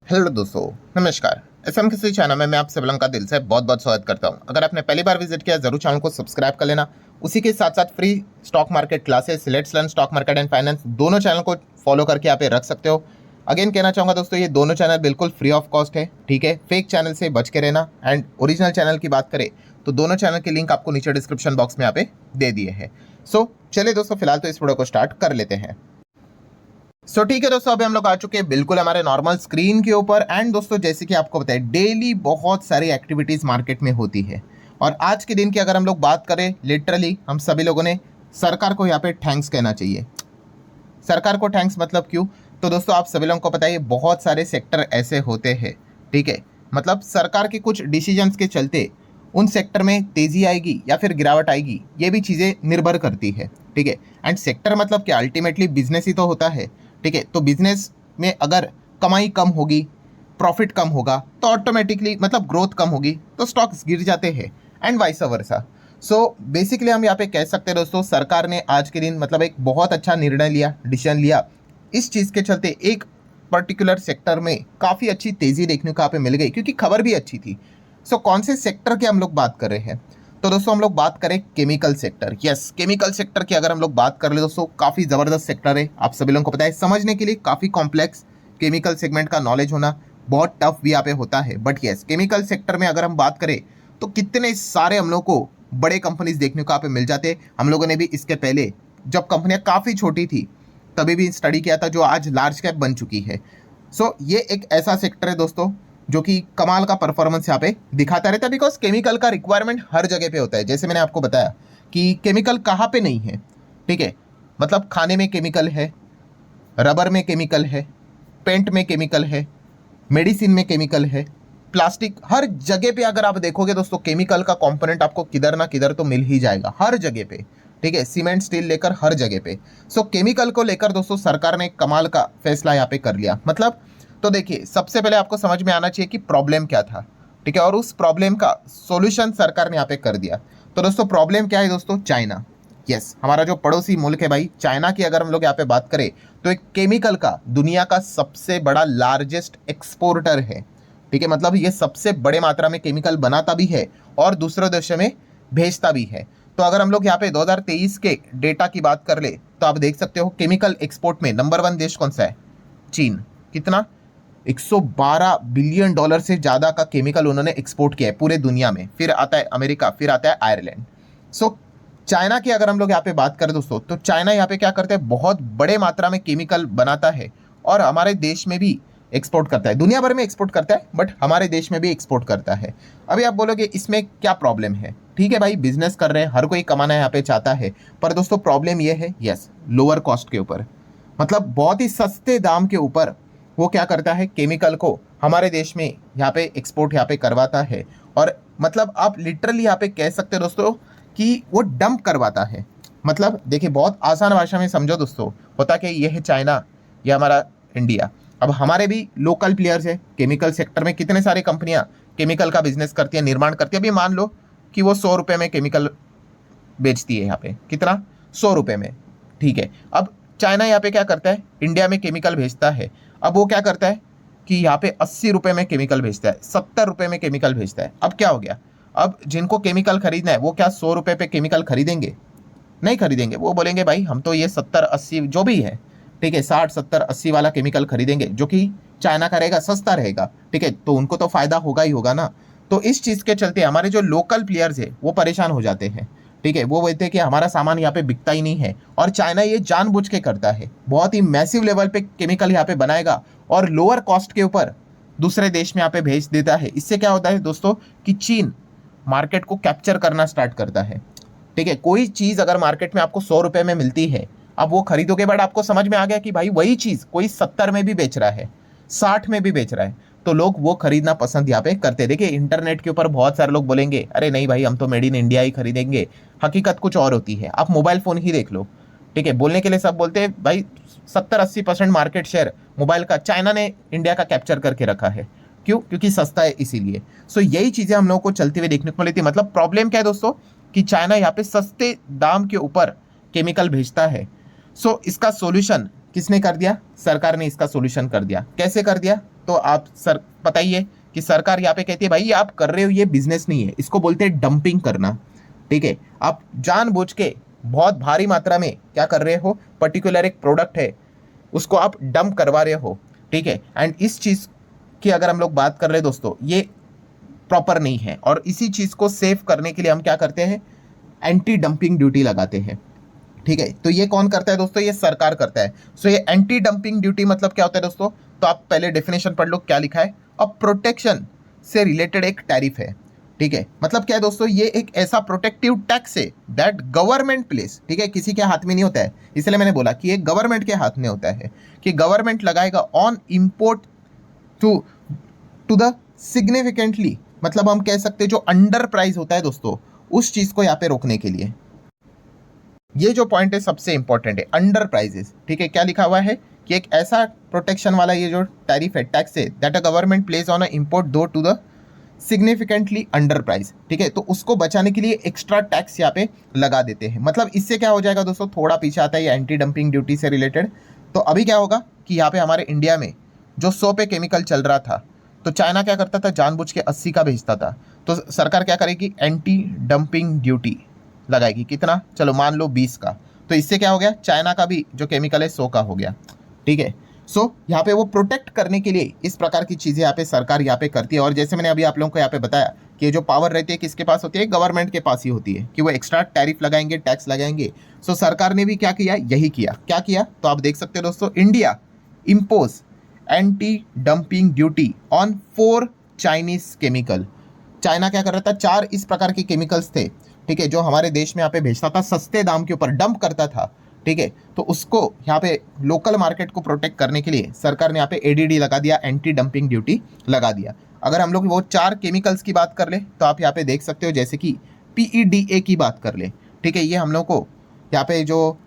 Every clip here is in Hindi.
हेलो दोस्तों, नमस्कार। एसएम किसी चैनल में मैं आप सभी लोगों का दिल से बहुत बहुत स्वागत करता हूं। अगर आपने पहली बार विजिट किया जरूर चैनल को सब्सक्राइब कर लेना। उसी के साथ साथ free stock market classes, let's learn stock market and finance, दोनों चैनल को फॉलो करके आप रख सकते हो। अगेन कहना चाहूँगा दोस्तों, ये दोनों चैनल बिल्कुल फ्री ऑफ कॉस्ट है, ठीक है। फेक चैनल से बच के रहना। एंड ओरिजिनल चैनल की बात करें तो दोनों चैनल के लिंक आपको नीचे डिस्क्रिप्शन बॉक्स में यहाँ पे दे दिए हैं। सो चलिए दोस्तों, फिलहाल तो इस वीडियो को स्टार्ट कर लेते हैं। ठीक है दोस्तों, अभी हम लोग आ चुके हैं बिल्कुल हमारे नॉर्मल स्क्रीन के ऊपर। एंड दोस्तों, जैसे कि आपको पता है, डेली बहुत सारी एक्टिविटीज मार्केट में होती है। और आज के दिन की अगर हम लोग बात करें, लिटरली हम सभी लोगों ने सरकार को यहाँ पे थैंक्स कहना चाहिए। सरकार को थैंक्स मतलब क्यों? तो दोस्तों, आप सभी लोगों को पता है बहुत सारे सेक्टर ऐसे होते हैं, ठीक है। मतलब सरकार के कुछ डिसीजंस के चलते उन सेक्टर में तेजी आएगी या फिर गिरावट आएगी, ये भी चीज़ें निर्भर करती है, ठीक है। एंड सेक्टर मतलब क्या? अल्टीमेटली बिजनेस ही तो होता है, ठीक है। तो बिजनेस में अगर कमाई कम होगी, प्रॉफिट कम होगा, तो ऑटोमेटिकली मतलब ग्रोथ कम होगी तो स्टॉक्स गिर जाते हैं, and vice versa. So basically हम यहाँ पे कह सकते हैं दोस्तों, सरकार ने आज के दिन मतलब एक बहुत अच्छा निर्णय लिया, डिसीजन लिया। इस चीज़ के चलते एक पर्टिकुलर सेक्टर में काफ़ी अच्छी तेज़ी देखने को यहाँ पे मिल गई, क्योंकि खबर भी अच्छी थी। कौन से सेक्टर की हम लोग बात कर रहे हैं? तो दोस्तों, हम लोग बात करें chemical sector. Yes, chemical sector की अगर हम लोग बात कर ले दोस्तों, काफ़ी ज़बरदस्त सेक्टर है। आप सभी लोगों को पता है, समझने के लिए काफ़ी कॉम्प्लेक्स केमिकल सेगमेंट का नॉलेज होना बहुत टफ भी यहाँ पे होता है। बट यस, केमिकल सेक्टर में अगर हम बात करें तो कितने सारे हम लोग को बड़े कंपनीज देखने को यहाँ पे मिल जाते। हम लोगों ने भी इसके पहले जब कंपनियाँ काफ़ी छोटी थी तभी भी स्टडी किया था, जो आज लार्ज कैप बन चुकी है। ये एक ऐसा सेक्टर है दोस्तों जो कि कमाल का परफॉर्मेंस यहाँ पे दिखाता रहता है, बिकॉज केमिकल का रिक्वायरमेंट हर जगह पे होता है। जैसे मैंने आपको बताया कि केमिकल कहाँ पे नहीं है, ठीक है। मतलब खाने में केमिकल है, रबर में केमिकल है, पेंट में केमिकल है, मेडिसिन में केमिकल है, प्लास्टिक, हर जगह पे अगर आप देखोगे दोस्तों, केमिकल का कंपोनेंट आपको किधर ना किधर तो मिल ही जाएगा, हर जगह पे, ठीक है। सीमेंट, स्टील लेकर हर जगह पे। केमिकल को लेकर दोस्तों सरकार ने कमाल का फैसला यहाँ पे कर लिया। मतलब तो देखिए, सबसे पहले आपको समझ में आना चाहिए कि प्रॉब्लम क्या था, ठीक है, और उस प्रॉब्लम का सॉल्यूशन सरकार ने यहाँ पे कर दिया। तो दोस्तों, प्रॉब्लम क्या है दोस्तों? चाइना। यस, हमारा जो पड़ोसी मुल्क है भाई, चाइना की अगर हम लोग यहाँ पे बात करें तो एक केमिकल का दुनिया का सबसे बड़ा लार्जेस्ट एक्सपोर्टर है, ठीक है। मतलब ये सबसे बड़े मात्रा में केमिकल बनाता भी है और दूसरे देशों में भेजता भी है। तो अगर हम लोग यहाँ पे 2023 के डेटा की बात कर ले तो आप देख सकते हो केमिकल एक्सपोर्ट में नंबर 1 देश कौन सा है? चीन। कितना? 112 बिलियन डॉलर से ज़्यादा का केमिकल उन्होंने एक्सपोर्ट किया है पूरे दुनिया में। फिर आता है अमेरिका, फिर आता है आयरलैंड। चाइना की अगर हम लोग यहाँ पे बात करें दोस्तों, तो चाइना यहाँ पे क्या करता है, बहुत बड़े मात्रा में केमिकल बनाता है और हमारे देश में भी एक्सपोर्ट करता है। दुनिया भर में एक्सपोर्ट करता है, बट हमारे देश में भी एक्सपोर्ट करता है। अभी आप बोलोगे इसमें क्या प्रॉब्लम है? ठीक है भाई, बिजनेस कर रहे हैं, हर कोई कमाना यहाँ पे चाहता है। पर दोस्तों, प्रॉब्लम ये है, यस, लोअर कॉस्ट के ऊपर, मतलब बहुत ही सस्ते दाम के ऊपर वो क्या करता है, केमिकल को हमारे देश में यहाँ पे एक्सपोर्ट यहाँ पे करवाता है। और मतलब आप लिटरली यहाँ पे कह सकते हैं दोस्तों कि वो डंप करवाता है। मतलब देखिए, बहुत आसान भाषा में समझो दोस्तों, होता कि ये है चाइना, ये हमारा इंडिया। अब हमारे भी लोकल प्लेयर्स है केमिकल सेक्टर में, कितने सारी कंपनियां केमिकल का बिजनेस करती है, निर्माण करती है। अभी मान लो कि वो 100 रुपये में केमिकल बेचती है यहाँ पे, कितना? 100 रुपये में, ठीक है। अब चाइना यहाँ पे क्या करता है, इंडिया में केमिकल भेजता है। अब वो क्या करता है कि यहाँ पे 80 रुपये में केमिकल भेजता है, 70 रुपये में केमिकल भेजता है। अब क्या हो गया? अब जिनको केमिकल खरीदना है वो क्या 100 रुपये पे केमिकल खरीदेंगे? नहीं खरीदेंगे। वो बोलेंगे भाई हम तो ये 70-80 जो भी है, ठीक है, 60-70-80 वाला केमिकल खरीदेंगे, जो कि चाइना का रहेगा, सस्ता रहेगा, ठीक है। तो उनको तो फायदा होगा ही होगा ना। तो इस चीज़ के चलते हमारे जो लोकल प्लेयर्स है वो परेशान हो जाते हैं, ठीक है। वो बोलते हैं कि हमारा सामान यहाँ पे बिकता ही नहीं है। और चाइना ये जानबूझ के करता है, बहुत ही मैसिव लेवल पे केमिकल यहाँ पे बनाएगा और लोअर कॉस्ट के ऊपर दूसरे देश में यहाँ पे भेज देता है। इससे क्या होता है दोस्तों कि चीन मार्केट को कैप्चर करना स्टार्ट करता है, ठीक है। कोई चीज़ अगर मार्केट में आपको 100 रुपये में मिलती है, अब वो खरीदोगे, बट आपको समझ में आ गया कि भाई वही चीज़ कोई 70 में भी बेच रहा है, 60 में भी बेच रहा है, तो लोग वो खरीदना पसंद यहाँ पे करते हैं। देखिए, इंटरनेट के ऊपर बहुत सारे लोग बोलेंगे अरे नहीं भाई, हम तो मेड इन इंडिया ही खरीदेंगे। हकीकत कुछ और होती है। आप मोबाइल फ़ोन ही देख लो, ठीक है। बोलने के लिए सब बोलते हैं भाई, 70-80% मार्केट शेयर मोबाइल का चाइना ने इंडिया का कैप्चर करके रखा है। क्यों? क्योंकि सस्ता है इसीलिए। यही चीज़ें हम लोगों को चलते हुए देखने को मिली थी। मतलब प्रॉब्लम क्या है दोस्तों कि चाइना यहाँ पे सस्ते दाम के ऊपर केमिकल भेजता है। इसका सॉल्यूशन किसने कर दिया? सरकार ने इसका सॉल्यूशन कर दिया। कैसे कर दिया? तो आप सर बताइए कि सरकार यहाँ पे कहती है भाई आप कर रहे हो ये बिजनेस नहीं है, इसको बोलते हैं डंपिंग करना। ठीक है, आप जानबूझ के बहुत भारी मात्रा में क्या कर रहे हो, पर्टिकुलर एक प्रोडक्ट है उसको आप डंप करवा रहे हो। ठीक है, एंड इस चीज की अगर हम लोग बात कर रहे हैं दोस्तों, ये प्रॉपर नहीं है, और इसी चीज को सेव करने के लिए हम क्या करते हैं, एंटी डंपिंग ड्यूटी लगाते हैं। ठीक है, तो ये कौन करता है दोस्तों, ये सरकार करता है। सो ये एंटी डंपिंग ड्यूटी मतलब क्या होता है दोस्तों, तो आप पहले डेफिनेशन पढ़ लो क्या लिखा है। अब प्रोटेक्शन से रिलेटेड एक टैरिफ है। ठीक है, मतलब क्या है दोस्तों, ये एक ऐसा प्रोटेक्टिव टैक्स है दैट गवर्नमेंट प्लेस, ठीक है, किसी के हाथ में नहीं होता है, इसलिए मैंने बोला कि ये गवर्नमेंट के हाथ में होता है, कि गवर्नमेंट लगाएगा on import to to the significantly, मतलब हम कह सकते हैं जो अंडर प्राइस होता है दोस्तों, उस चीज को यहाँ पे रोकने के लिए। ये जो पॉइंट है सबसे इंपॉर्टेंट है, अंडर प्राइजेस। ठीक है, क्या लिखा हुआ है कि एक ऐसा प्रोटेक्शन वाला ये जो टैरिफ है, टैक्स है, that a government place on a import due to the significantly under price. ठीक है, तो उसको बचाने के लिए एक्स्ट्रा टैक्स यहाँ पे लगा देते हैं। मतलब इससे क्या हो जाएगा दोस्तों, थोड़ा पीछे आता है ये एंटी डंपिंग ड्यूटी से रिलेटेड। तो अभी क्या होगा कि यहाँ पे हमारे इंडिया में जो 100 पे केमिकल चल रहा था, तो चाइना क्या करता था, जानबूझ के 80 का भेजता था। तो सरकार क्या करेगी, एंटी डंपिंग ड्यूटी लगाएगी। कितना, चलो मान लो 20 का। तो इससे क्या हो गया, चाइना का भी जो केमिकल है 100 का हो गया। ठीक है, सो यहाँ पे वो प्रोटेक्ट करने के लिए इस प्रकार की चीज़ें यहाँ पे सरकार यहाँ पे करती है। और जैसे मैंने अभी आप लोगों को यहाँ पे बताया कि ये जो पावर रहती है किसके पास होती है, गवर्नमेंट के पास ही होती है, कि वो एक्स्ट्रा टैरिफ लगाएंगे, टैक्स लगाएंगे। सो सरकार ने भी क्या किया, यही किया। क्या किया, तो आप देख सकते हो दोस्तों, India impose anti dumping duty on 4 Chinese chemical. China क्या कर रहा था, 4 इस प्रकार के केमिकल्स थे, ठीक है, जो हमारे देश में यहाँ पे भेजता था, सस्ते दाम के ऊपर डंप करता था। ठीक है, तो उसको यहाँ पे लोकल मार्केट को प्रोटेक्ट करने के लिए सरकार ने यहाँ पे एडीडी लगा दिया, एंटी डंपिंग ड्यूटी लगा दिया। अगर हम लोग वो 4 केमिकल्स की बात कर ले तो आप यहाँ पे देख सकते हो, जैसे कि PEDA की बात कर ले। ठीक है, ये हम लोग को यहाँ पे जो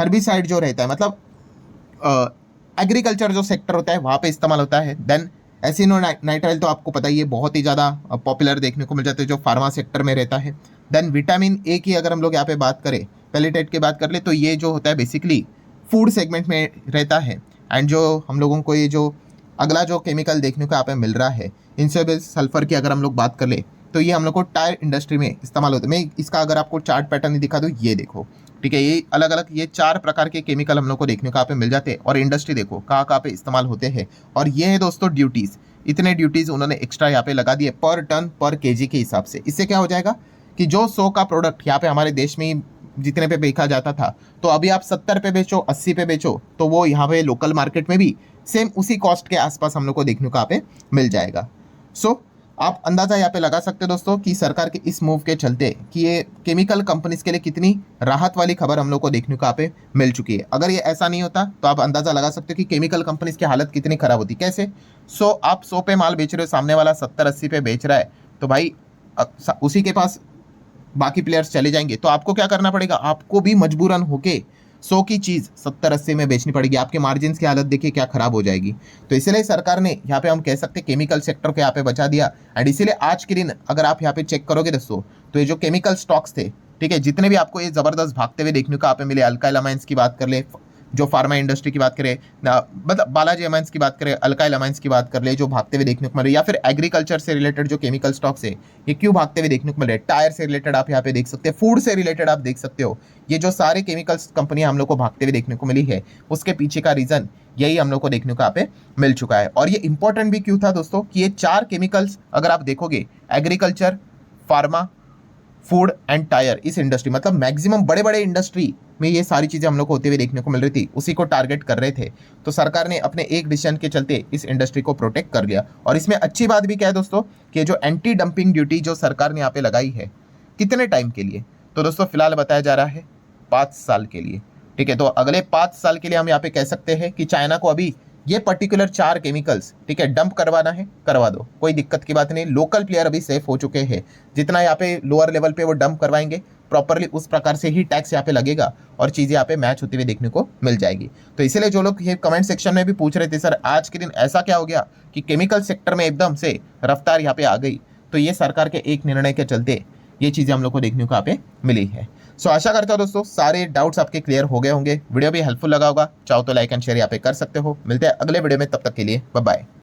हर्बिसाइड जो रहता है, मतलब एग्रीकल्चर जो सेक्टर होता है वहाँ पे इस्तेमाल होता है। देन एसिनोनाइट्राइल तो आपको पता ही है, बहुत ही ज़्यादा पॉपुलर देखने को मिल जाते हैं जो फार्मा सेक्टर में रहता है। देन विटामिन ए की अगर हम लोग यहाँ पे बात करें, पेलिटेट की बात कर ले, तो ये जो होता है बेसिकली फूड सेगमेंट में रहता है। एंड जो हम लोगों को ये जो अगला जो केमिकल देखने को यहाँ पे मिल रहा है, इंसोलेबल सल्फर की अगर हम लोग बात कर ले, तो ये हम लोग को टायर इंडस्ट्री में इस्तेमाल होता है। मैं इसका अगर आपको चार्ट पैटर्न दिखा दूँ, ये देखो। ठीक है, ये अलग अलग ये 4 प्रकार के केमिकल हम लोग को देखने को यहाँ पे मिल जाते हैं। और इंडस्ट्री देखो कहाँ कहाँ पे इस्तेमाल होते हैं। और ये है दोस्तों ड्यूटीज़, इतने ड्यूटीज़ उन्होंने एक्स्ट्रा यहाँ पे लगा दिए पर टन पर केजी के हिसाब से। इससे क्या हो जाएगा कि जो 100 का प्रोडक्ट यहाँ पे हमारे देश में जितने पे बेचा जाता था, तो अभी आप 70 पे बेचो, 80 पे बेचो, तो वो यहाँ पे लोकल मार्केट में भी सेम उसी कॉस्ट के आसपास हम लोग को देखने को यहाँ पे मिल जाएगा। सो आप अंदाजा यहाँ पे लगा सकते हो दोस्तों कि सरकार के इस मूव के चलते कि ये केमिकल कंपनीज के लिए कितनी राहत वाली खबर हम लोग को देखने को यहाँ पे मिल चुकी है। अगर ये ऐसा नहीं होता तो आप अंदाजा लगा सकते हो कि केमिकल कंपनीज की हालत कितनी खराब होती। कैसे, आप 100 पे माल बेच रहे हो, सामने वाला 70-80 पे बेच रहा है, तो भाई उसी के पास बाकी प्लेयर्स चले जाएंगे, तो आपको क्या करना पड़ेगा, आपको भी मजबूरन होके 100 की चीज़ 70-80 में बेचनी पड़ेगी। आपके मार्जिन की हालत देखिए क्या खराब हो जाएगी। तो इसलिए सरकार ने यहाँ पे हम कह सकते हैं केमिकल सेक्टर को यहाँ पे बचा दिया। एंड इसीलिए आज के दिन अगर आप यहाँ पे चेक करोगे दोस्तों, तो ये जो केमिकल स्टॉक्स थे, ठीक है, जितने भी आपको ये जबरदस्त भागते हुए देखने को यहाँ पे मिले, अल्काइल अमाइंस की बात कर ले, जो फार्मा इंडस्ट्री की बात करें, मतलब बालाजी अमाइंस की बात करें, अल्काइल अमाइंस की बात कर ले, जो भागते हुए देखने को मिल रहे, या फिर एग्रीकल्चर से रिलेटेड जो केमिकल स्टॉक्स है ये क्यों भागते हुए देखने को मिल रहे, टायर से रिलेटेड आप यहाँ पे देख सकते हैं, फूड से रिलेटेड आप देख सकते हो, ये जो सारे केमिकल्स कंपनियां हम लोग को भागते हुए देखने को मिली है, उसके पीछे का रीजन यही हम लोग को देखने को यहाँ पे मिल चुका है। और ये इंपॉर्टेंट भी क्यों था दोस्तों कि ये 4 केमिकल्स अगर आप देखोगे, agriculture, pharma, food and tyre, इस इंडस्ट्री, मतलब मैक्सिमम बड़े बड़े इंडस्ट्री में ये सारी चीज़ें हम लोग को होते हुए देखने को मिल रही थी, उसी को टारगेट कर रहे थे। तो सरकार ने अपने एक डिसीजन के चलते इस इंडस्ट्री को प्रोटेक्ट कर लिया। और इसमें अच्छी बात भी क्या है दोस्तों कि जो एंटी डंपिंग ड्यूटी जो सरकार ने यहाँ पे लगाई है, कितने टाइम के लिए, तो दोस्तों फिलहाल बताया जा रहा है 5 साल के लिए। ठीक है, तो अगले 5 साल के लिए हम यहाँ पे कह सकते हैं कि चाइना को अभी ये पर्टिकुलर 4 केमिकल्स, ठीक है, डंप करवाना है, करवा दो, कोई दिक्कत की बात नहीं। लोकल प्लेयर अभी सेफ हो चुके हैं, जितना यहाँ पे लोअर लेवल पे वो डंप करवाएंगे प्रॉपरली उस प्रकार से ही टैक्स यहाँ पे लगेगा और चीज़ें यहाँ पे मैच होती हुई देखने को मिल जाएगी। तो इसीलिए जो लोग ये कमेंट सेक्शन में भी पूछ रहे थे सर आज के दिन ऐसा क्या हो गया कि केमिकल सेक्टर में एकदम से रफ्तार यहाँ पे आ गई, तो ये सरकार के एक निर्णय के चलते ये चीज़ें हम लोग को देखने को यहाँ पे मिली है। सो आशा करता हूँ दोस्तों सारे डाउट्स आपके क्लियर हो गए होंगे, वीडियो भी हेल्पफुल लगा होगा, चाहो तो लाइक एंड शेयर यहाँ पे कर सकते हो। मिलते हैं अगले वीडियो में, तब तक के लिए बाय बाय।